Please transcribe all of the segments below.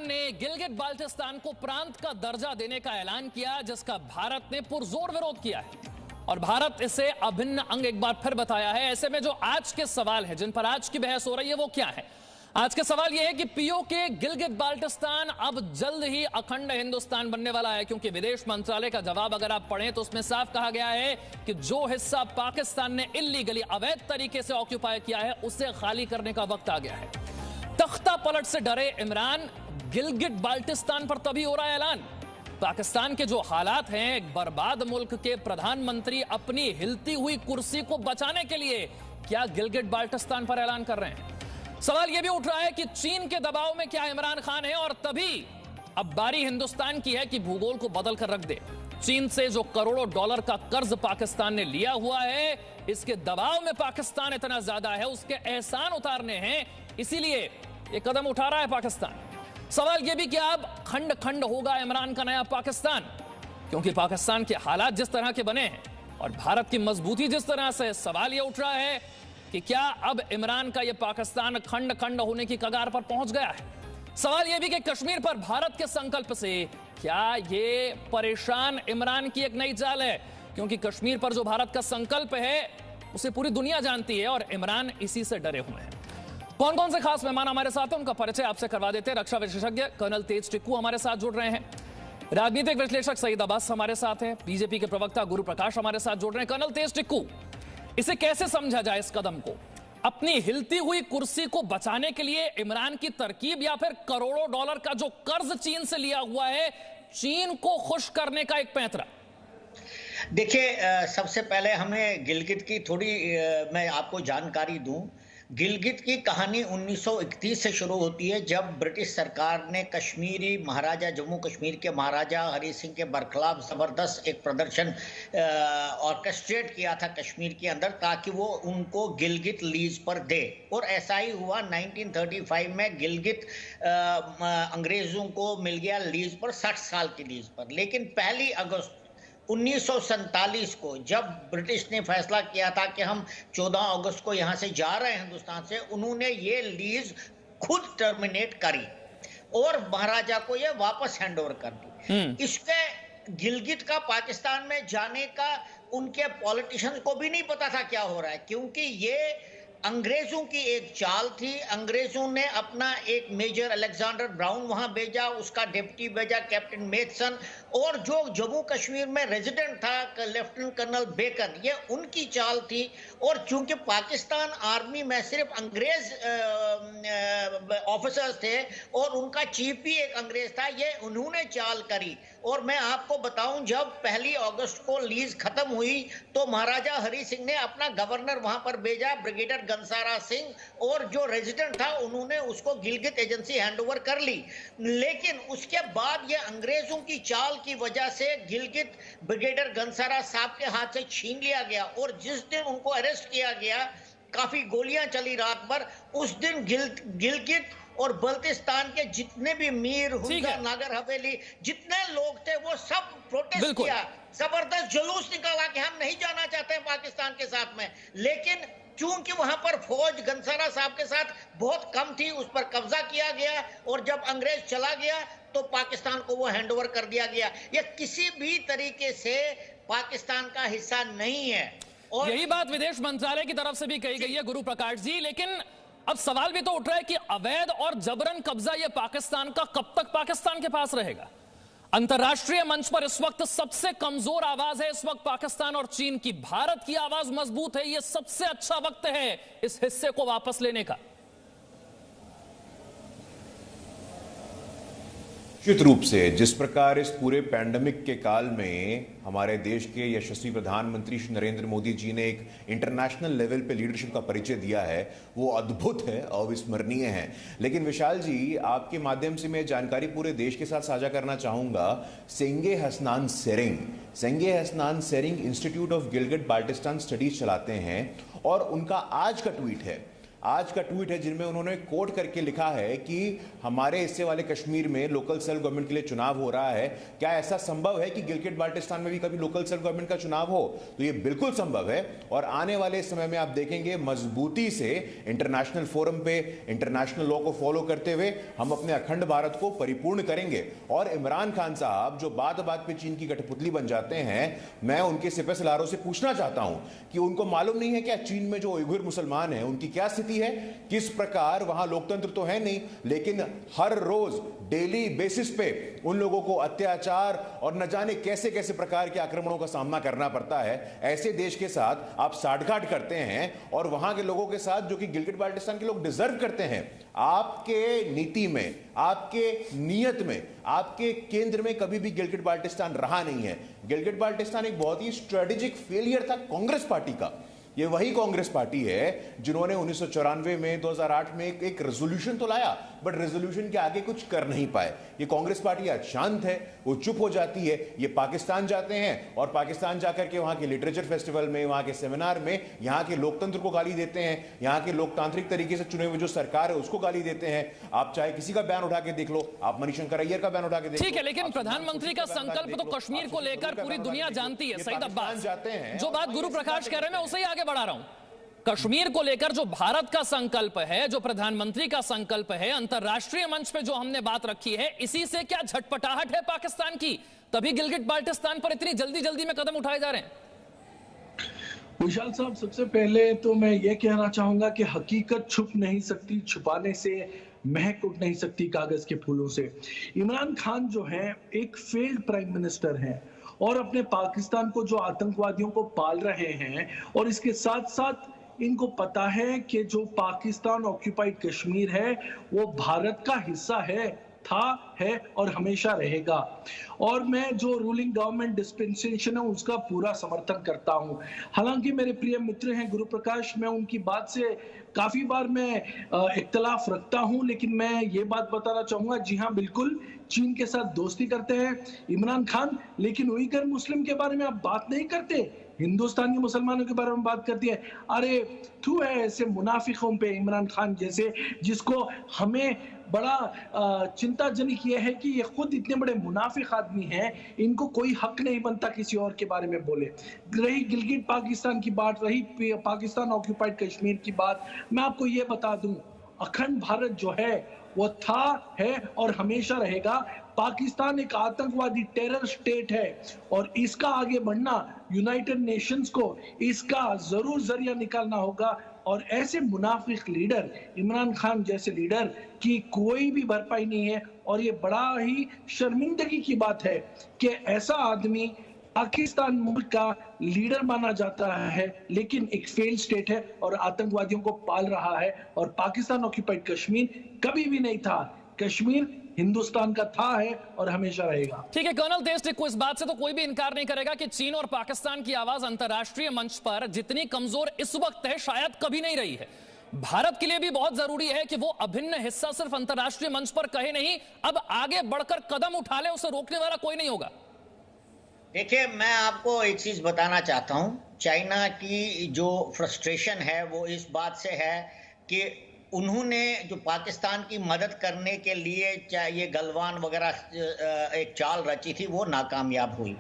पाकिस्तान ने गिलगित बाल्टिस्तान को प्रांत का दर्जा देने का ऐलान किया, जिसका भारत ने पुरजोर विरोध किया है और भारत इसे अभिन्न अंग एक बार फिर बताया है। ऐसे में जो आज के सवाल है, जिन पर आज की बहस हो रही है, वो क्या है? आज के सवाल यह है कि पीओके गिलगित बाल्टिस्तान अब जल्द ही अखंड हिंदुस्तान बनने वाला है, क्योंकि विदेश मंत्रालय का जवाब अगर आप पढ़ें तो उसमें साफ कहा गया है कि जो हिस्सा पाकिस्तान ने इल्लीगली अवैध तरीके से ऑक्यूपाई किया है, उसे खाली करने का वक्त आ गया है। तख्ता पलट से डरे इमरान, गिलगित बाल्टिस्तान पर तभी हो रहा है ऐलान। पाकिस्तान के जो हालात हैं, एक बर्बाद मुल्क के प्रधानमंत्री अपनी हिलती हुई कुर्सी को बचाने के लिए क्या गिलगित बाल्टिस्तान पर ऐलान कर रहे हैं? सवाल यह भी उठ रहा है कि चीन के दबाव में क्या इमरान खान है, और तभी अब बारी हिंदुस्तान की है कि भूगोल को बदल कर रख दे। चीन से जो करोड़ों डॉलर का कर्ज पाकिस्तान ने लिया हुआ है, इसके दबाव में पाकिस्तान इतना ज्यादा है, उसके एहसान उतारने हैं, इसीलिए ये कदम उठा रहा है पाकिस्तान। सवाल यह भी कि अब खंड खंड होगा इमरान का नया पाकिस्तान, क्योंकि पाकिस्तान के हालात जिस तरह के बने हैं और भारत की मजबूती जिस तरह से, सवाल यह उठ रहा है कि क्या अब इमरान का यह पाकिस्तान खंड खंड होने की कगार पर पहुंच गया है? सवाल यह भी कि कश्मीर पर भारत के संकल्प से क्या यह परेशान इमरान की एक नई चाल है, क्योंकि कश्मीर पर जो भारत का संकल्प है उसे पूरी दुनिया जानती है और इमरान इसी से डरे हुए हैं। कौन कौन से खास मेहमान हमारे साथ हैं, उनका परिचय आपसे करवा देते हैं। रक्षा विशेषज्ञ कर्नल तेज टिक्कू हमारे साथ जुड़ रहे हैं, राजनीतिक विश्लेषक सईद अब्बास हमारे साथ हैं, बीजेपी के प्रवक्ता गुरु प्रकाश हमारे साथ जुड़ रहे हैं। कर्नल तेज टिक्कू, इसे कैसे समझा जाए, इस कदम को? अपनी हिलती हुई कुर्सी को बचाने के लिए इमरान की तरकीब, या फिर करोड़ों डॉलर का जो कर्ज चीन से लिया हुआ है, चीन को खुश करने का एक पैंतरा? देखिए, सबसे पहले हमें गिलगित की थोड़ी मैं आपको जानकारी दूं। गिलगित की कहानी 1931 से शुरू होती है, जब ब्रिटिश सरकार ने कश्मीरी महाराजा, जम्मू कश्मीर के महाराजा हरी सिंह के बरखिलाफ ज़बरदस्त एक प्रदर्शन ऑर्केस्ट्रेट किया था कश्मीर के अंदर, ताकि वो उनको गिलगित लीज पर दे। और ऐसा ही हुआ। 1935 में गिलगित अंग्रेज़ों को मिल गया लीज पर, 60 साल की लीज पर। लेकिन 1 अगस्त 1947 को जब ब्रिटिश ने फैसला किया था कि हम 14 अगस्त को यहां से जा रहे हैं हिंदुस्तान से, उन्होंने ये लीज खुद टर्मिनेट करी और महाराजा को ये वापस हैंडओवर कर दी। इसके गिलगित का पाकिस्तान में जाने का उनके पॉलिटिशियंस को भी नहीं पता था क्या हो रहा है, क्योंकि ये अंग्रेजों की एक चाल थी। अंग्रेजों ने अपना एक मेजर अलेक्जेंडर ब्राउन वहां भेजा, उसका डिप्टी भेजा कैप्टन मेथसन, और जो जम्मू कश्मीर में रेजिडेंट था लेफ्टिनेंट कर्नल बेकर, ये उनकी चाल थी। और चूंकि पाकिस्तान आर्मी में सिर्फ अंग्रेज ऑफिसर्स थे और उनका चीफ भी एक अंग्रेज था, ये उन्होंने चाल करी। और मैं आपको बताऊं, जब 1 अगस्त को लीज खत्म हुई तो महाराजा हरी सिंह ने अपना गवर्नर वहां पर भेजा, ब्रिगेडियर गंसारा सिंह, और जो रेजिडेंट था उन्होंने उसको गिलगित एजेंसी हैंडओवर कर ली। लेकिन उसके बाद ये अंग्रेजों की चाल की वजह से गिलगित ब्रिगेडियर गंसारा साहब के हाथ से छीन लिया गया, और जिस दिन उनको अरेस्ट किया गया, काफी गोलियां चली रात भर, उस दिन गिलगित और बल्तिस्तान के जितने भी मीर, हुंजा, नागर हवेली जितने लोग थे, वो सब प्रोटेस्ट किया, जबरदस्त जुलूस निकाला कि हम नहीं जाना चाहते हैं पाकिस्तान के साथ में। लेकिन चूंकि वहां पर फौज गंसारा साहब के साथ बहुत कम थी, उस पर कब्जा किया गया, और जब अंग्रेज चला गया तो पाकिस्तान को वो हैंडओवर कर दिया गया। ये किसी भी तरीके से पाकिस्तान का हिस्सा नहीं है। और यही बात विदेश मंत्रालय की तरफ से भी कही गई है, गुरु प्रकाश जी। लेकिन अब सवाल भी तो उठ रहा है कि अवैध और जबरन कब्जा ये पाकिस्तान का कब तक पाकिस्तान के पास रहेगा? अंतरराष्ट्रीय मंच पर इस वक्त सबसे कमजोर आवाज है इस वक्त पाकिस्तान और चीन की। भारत की आवाज मजबूत है, ये सबसे अच्छा वक्त है इस हिस्से को वापस लेने का। निश्चित रूप से जिस प्रकार इस पूरे पैंडेमिक के काल में हमारे देश के यशस्वी प्रधानमंत्री श्री नरेंद्र मोदी जी ने एक इंटरनेशनल लेवल पे लीडरशिप का परिचय दिया है, वो अद्भुत है, अविस्मरणीय है। लेकिन विशाल जी, आपके माध्यम से मैं जानकारी पूरे देश के साथ साझा करना चाहूंगा। Senge Hasnan Sering Institute of Gilgit Baltistan Studies चलाते हैं, और उनका आज का ट्वीट है आज का ट्वीट है जिनमें उन्होंने कोट करके लिखा है कि हमारे हिस्से वाले कश्मीर में लोकल सेल्फ गवर्नमेंट के लिए चुनाव हो रहा है, क्या ऐसा संभव है कि गिलगिट बाल्टिस्तान में भी कभी लोकल सेल्फ गवर्नमेंट का चुनाव हो? तो ये बिल्कुल संभव है और आने वाले समय में आप देखेंगे मजबूती से इंटरनेशनल फोरम पे इंटरनेशनल लॉ को फॉलो करते हुए हम अपने अखंड भारत को परिपूर्ण करेंगे। और इमरान खान साहब जो बात बात पे चीन की कठपुतली बन जाते हैं, मैं उनके सिपह सलारों से पूछना चाहता हूं कि उनको मालूम नहीं है क्या चीन में जो उइगुर मुसलमान हैं उनकी क्या स्थिति है, किस प्रकार वहां लोकतंत्र तो है नहीं लेकिन हर रोज डेली बेसिस पे उन लोगों को अत्याचार और न जाने कैसे कैसे प्रकार के आक्रमणों का सामना करना पड़ता है। ऐसे देश के साथ आप साठगांठ करते हैं और वहां के लोगों के साथ जो कि गिलगिट बाल्टिस्तान के लोग डिजर्व करते हैं। आपके नीति में, आपके नियत में, आपके केंद्र में कभी भी गिलगिट बाल्टिस्तान रहा नहीं है। गिलगिट बाल्टिस्तान एक बहुत ही स्ट्रेटेजिक फेलियर था कांग्रेस पार्टी का। ये वही कांग्रेस पार्टी है जिन्होंने 1994 में 2008 में एक रेजोल्यूशन तो लाया बट रेजोल्यूशन के आगे कुछ कर नहीं पाए। ये कांग्रेस पार्टी आज शांत है, वो चुप हो जाती है। ये पाकिस्तान जाते हैं और पाकिस्तान जाकर के वहां के लिटरेचर फेस्टिवल में, वहां के सेमिनार में यहां के लोकतंत्र को गाली देते हैं, यहां के लोकतांत्रिक तरीके से चुने हुए जो सरकार है उसको गाली देते हैं। आप चाहे किसी का बयान उठा के देख लो, आप मणिशंकर अय्यर का बयान उठा के देख लो। ठीक है, लेकिन प्रधानमंत्री का संकल्प तो कश्मीर को लेकर पूरी दुनिया जानती है। सईद अब्बास, जो बात गुरु प्रकाश कह रहे हैं मैं उसे ही आगे बढ़ा रहा हूं। कश्मीर को लेकर जो भारत का संकल्प है, जो प्रधानमंत्री का संकल्प है, अंतरराष्ट्रीय मंच पे जो हमने बात रखी है, इसी से क्या झटपटाहट है पाकिस्तान की? तभी गिलगिट बाल्टिस्तान पर इतनी जल्दी जल्दी में कदम उठाए जा रहे हैं। विशाल साहब, सबसे पहले तो मैं ये कहना चाहूंगा कि हकीकत छुप नहीं सकती, छुपाने से महक उठ नहीं सकती कागज के फूलों से। इमरान खान जो है एक फेल्ड प्राइम मिनिस्टर हैं और अपने पाकिस्तान को जो आतंकवादियों को पाल रहे हैं, और इसके साथ साथ इनको पता है कि जो पाकिस्तान ऑक्यूपाइड कश्मीर है वो भारत का हिस्सा है, था, है और हमेशा रहेगा। और मैं जो रूलिंग गवर्नमेंट डिस्पेंसेशन है उसका पूरा समर्थन करता हूं। हालांकि मेरे प्रिय मित्र हैं गुरु प्रकाश, मैं उनकी बात से काफी बार मैं इख्तलाफ रखता हूं, लेकिन मैं ये बात बताना चाहूंगा, जी हाँ बिल्कुल चीन के साथ दोस्ती करते हैं इमरान खान, लेकिन उइगर मुस्लिम के बारे में आप बात नहीं करते, हिंदुस्तानी मुसलमानों के बारे में बात करती है। अरे थू है ऐसे मुनाफिकों पे इमरान खान जैसे, जिसको हमें बड़ा चिंताजनक यह है कि ये खुद इतने बड़े मुनाफिक आदमी हैं, इनको कोई हक नहीं बनता किसी और के बारे में बोले। रही गिलगिट पाकिस्तान की बात, रही पाकिस्तान ऑक्यूपाइड कश्मीर की बात, मैं आपको ये बता दूं, अखंड भारत जो है वो था, है और हमेशा रहेगा। पाकिस्तान एक आतंकवादी टेरर स्टेट है और इसका आगे बढ़ना, यूनाइटेड नेशंस को इसका जरूर जरिया निकालना होगा। और ऐसे मुनाफिक लीडर, इमरान खान जैसे लीडर की कोई भी भरपाई नहीं है। और ये बड़ा ही शर्मिंदगी की बात है कि ऐसा आदमी पाकिस्तान मुल्क का लीडर माना जाता है, लेकिन एक फेल स्टेट है और आतंकवादियों को पाल रहा है। और पाकिस्तान ऑक्यूपाइड कश्मीर कभी भी नहीं था, कश्मीर हिंदुस्तान का था, है और हमेशा रहेगा। ठीक है कर्नल देशटिक को इस बात से तो कोई भी इनकार नहीं करेगा कि चीन और पाकिस्तान की आवाज अंतरराष्ट्रीय मंच पर जितनी कमजोर इस वक्त है शायद कभी नहीं रही है। भारत के लिए भी बहुत जरूरी है कि वो अभिन्न हिस्सा सिर्फ अंतरराष्ट्रीय मंच पर कहे नहीं, अब आगे बढ़कर कदम उठा ले, उसे रोकने वाला कोई नहीं होगा। देखिए, मैं आपको एक चीज बताना चाहता हूं, चाइना की जो फ्रस्ट्रेशन है वो इस बात से है कि उन्होंने जो पाकिस्तान की मदद करने के लिए ये गलवान वगैरह एक चाल रची थी वो नाकामयाब हुई,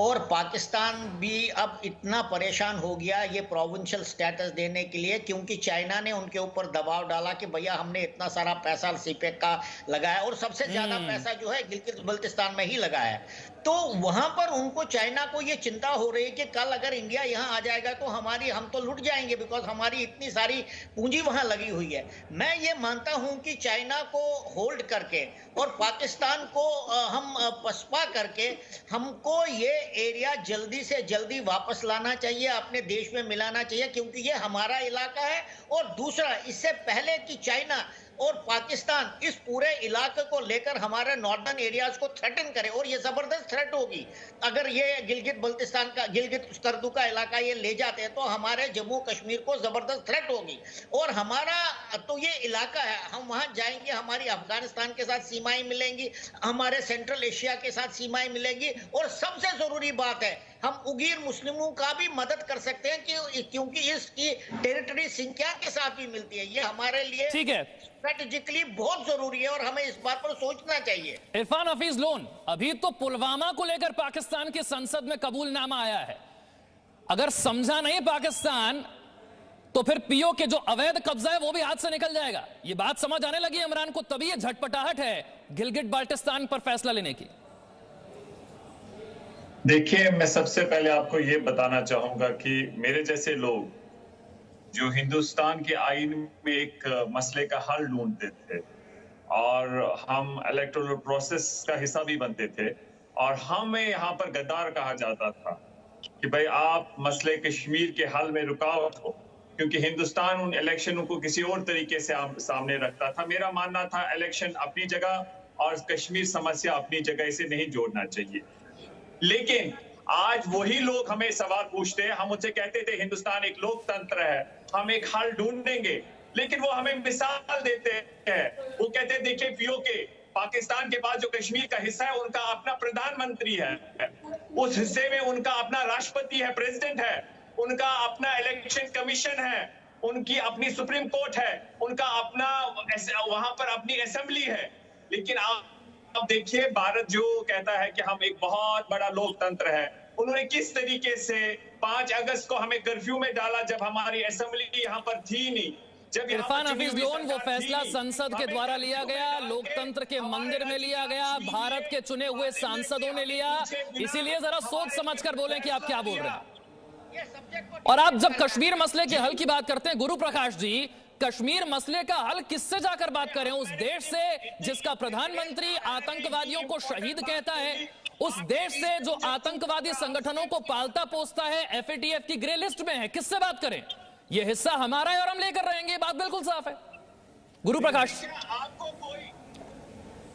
और पाकिस्तान भी अब इतना परेशान हो गया ये प्रोविंशियल स्टेटस देने के लिए, क्योंकि चाइना ने उनके ऊपर दबाव डाला कि भैया हमने इतना सारा पैसा सीपेक का लगाया और सबसे ज्यादा पैसा जो है गिलगित बल्तिस्तान में ही लगाया है। तो वहां पर उनको, चाइना को ये चिंता हो रही है कि कल अगर इंडिया यहाँ आ जाएगा तो हम तो लुट जाएंगे, बिकॉज हमारी इतनी सारी पूंजी वहां लगी हुई है। मैं ये मानता हूं कि चाइना को होल्ड करके और पाकिस्तान को हम पसपा करके हमको ये एरिया जल्दी से जल्दी वापस लाना चाहिए, अपने देश में मिलाना चाहिए, क्योंकि ये हमारा इलाका है। और दूसरा, इससे पहले कि चाइना और पाकिस्तान इस पूरे इलाके को लेकर हमारे नॉर्दर्न एरियाज को थ्रेटन करे, और ये जबरदस्त थ्रेट होगी अगर ये गिलगित बल्तिस्तान का, गिलगित स्कर्दू का इलाका ये ले जाते हैं तो हमारे जम्मू कश्मीर को जबरदस्त थ्रेट होगी। और हमारा तो ये इलाका है, हम वहां जाएंगे, हमारी अफगानिस्तान के साथ सीमाएं मिलेंगी, हमारे सेंट्रल एशिया के साथ सीमाएं मिलेंगी, और सबसे जरूरी बात है हम उगीर मुस्लिमों का भी मदद कर सकते हैं कि क्योंकि इसकी टेरिटरी सिंकिया के साथ भी मिलती है। ये हमारे लिए ठीक है, स्ट्रेटेजिकली बहुत जरूरी है और हमें इस बात पर सोचना चाहिए। इरफान हफीज लोन, अभी तो पुलवामा को लेकर पाकिस्तान की संसद में कबूलनामा आया है। अगर समझा नहीं पाकिस्तान तो फिर पीओ के जो अवैध कब्जा है वो भी हाथ से निकल जाएगा। ये बात समझ आने लगी इमरान को, तभी ये झटपटाहट है गिलगिट बाल्टिस्तान पर फैसला लेने की। देखिए, मैं सबसे पहले आपको ये बताना चाहूंगा कि मेरे जैसे लोग जो हिंदुस्तान के आईन में एक मसले का हल ढूंढते थे और हम इलेक्टोरल प्रोसेस का हिस्सा भी बनते थे और हमें यहाँ पर गद्दार कहा जाता था कि भाई आप मसले कश्मीर के हल में रुकावट हो, क्योंकि हिंदुस्तान उन इलेक्शनों को किसी और तरीके से सामने रखता था। मेरा मानना था इलेक्शन अपनी जगह और कश्मीर समस्या अपनी जगह, इसे नहीं जोड़ना चाहिए। लेकिन आज वही लोग हमें सवाल पूछते हैं, हम उनसे कहते थे हिंदुस्तान एक लोकतंत्र है, हम एक हल ढूंढेंगे, लेकिन वो हमें मिसाल देते हैं। वो कहते हैं देखिए पीओके, पाकिस्तान के पास जो कश्मीर का हिस्सा है उनका अपना प्रधानमंत्री है, उस हिस्से में उनका अपना राष्ट्रपति है, प्रेसिडेंट है, उनका अपना इलेक्शन कमीशन है, उनकी अपनी सुप्रीम कोर्ट है, उनका अपना वहां पर अपनी असेंबली है। लेकिन अब देखिए भारत जो कहता है कि हम एक बहुत बड़ा लोकतंत्र है, उन्होंने किस तरीके से 5 अगस्त को हमें कर्फ्यू में डाला जब हमारी असेंबली यहाँ पर थी नहीं। जब इरफान हफीज लोन, वो फैसला संसद के द्वारा लिया गया, लोकतंत्र के मंदिर में लिया गया, भारत के चुने हुए सांसदों ने लिया, इसीलिए जरा सोच समझकर बोलें कि आप क्या बोल रहे हैं। और आप जब कश्मीर मसले के हल की बात करते हैं गुरु प्रकाश जी, कश्मीर मसले का हल किससे जाकर बात करें? उस देश से जिसका प्रधानमंत्री आतंकवादियों को शहीद कहता है, उस देश से जो आतंकवादी संगठनों को पालता पोसता है, एफएटीएफ की ग्रे लिस्ट में है, किससे बात करें? यह हिस्सा हमारा है और हम लेकर रहेंगे, बात बिल्कुल साफ है। गुरु प्रकाश,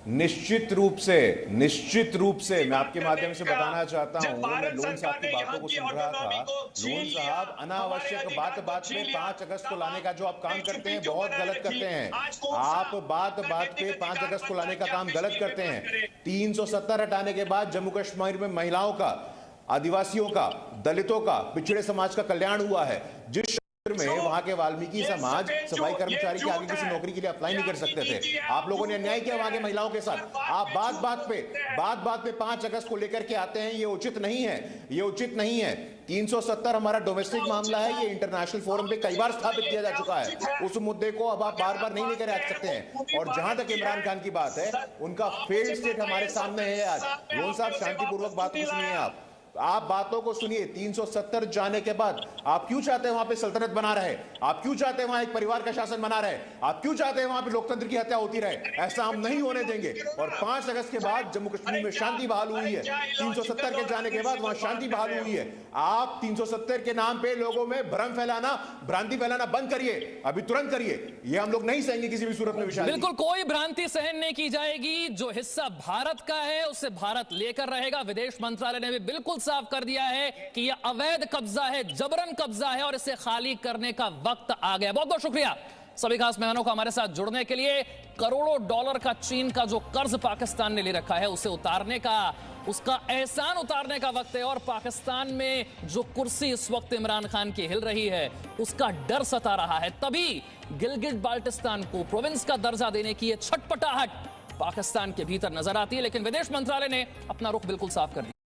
निश्चित रूप से मैं आपके माध्यम से बताना चाहता हूं, मैं लोन साहब की बातों को सुन रहा था। लोन साहब, अनावश्यक बात पे 5 अगस्त को लाने का जो आप काम करते हैं बहुत गलत करते हैं। आप बात पे 5 अगस्त को लाने का काम गलत करते हैं। 370 हटाने के बाद जम्मू कश्मीर में महिलाओं का, आदिवासियों का, दलितों का, पिछड़े समाज का कल्याण हुआ है। जिस में वहां के वाल्मीकि समाज सफाई कर्मचारी के आगे किसी नौकरी के लिए अप्लाई नहीं कर सकते थे, आप लोगों ने अन्याय किया वहां के महिलाओं के साथ। आप बात बात पे 5 अगस्त को लेकर के आते हैं, ये उचित नहीं है, ये उचित नहीं है। 370 हमारा डोमेस्टिक मामला है, ये इंटरनेशनल फोरम पे कई बार स्थापित किया जा चुका है। उस मुद्दे को अब आप बार बार नहीं लेकर आ सकते हैं। और जहां तक इमरान खान की बात है, उनका फेल्ड स्टेट हमारे सामने है आज। लोन साहब, शांतिपूर्वक बात को सुनिए, आप बातों को सुनिए। 370 जाने के बाद आप क्यों चाहते हैं वहां पे सल्तनत बना रहे? आप क्यों चाहते हैं वहां एक परिवार का शासन बना रहे? आप क्यों चाहते हैं वहां पे लोकतंत्र की हत्या होती रहे? ऐसा हम नहीं होने देंगे। और 5 अगस्त के बाद जम्मू कश्मीर में शांति बहाल हुई है। 370 के जाने के बाद वहां शांति बहाल हुई है। आप 370 के नाम पे लोगों में भ्रम फैलाना, भ्रांति फैलाना बंद करिए, अभी तुरंत करिए। ये हम लोग नहीं सहेंगे किसी भी सूरत में। विशाल, बिल्कुल कोई भ्रांति सहन नहीं की जाएगी। जो हिस्सा भारत का है उसे भारत लेकर रहेगा। विदेश मंत्रालय ने भी बिल्कुल साफ कर दिया है कि यह अवैध कब्जा है, जबरन कब्जा है और इसे खाली करने का वक्त आ गया। बहुत बहुत शुक्रिया सभी खास मेहमानों को हमारे साथ जुड़ने के लिए। करोड़ों डॉलर का चीन का जो कर्ज पाकिस्तान ने ले रखा है उसे उतारने का, उसका एहसान उतारने का वक्त है। और पाकिस्तान में जो कुर्सी इस वक्त इमरान खान की हिल रही है उसका डर सता रहा है। तभी गिलगिट बाल्टिस्तान को प्रोविंस का दर्जा देने की यह छटपटाहट पाकिस्तान के भीतर नजर आती है। लेकिन विदेश मंत्रालय ने अपना रुख बिल्कुल साफ कर दिया।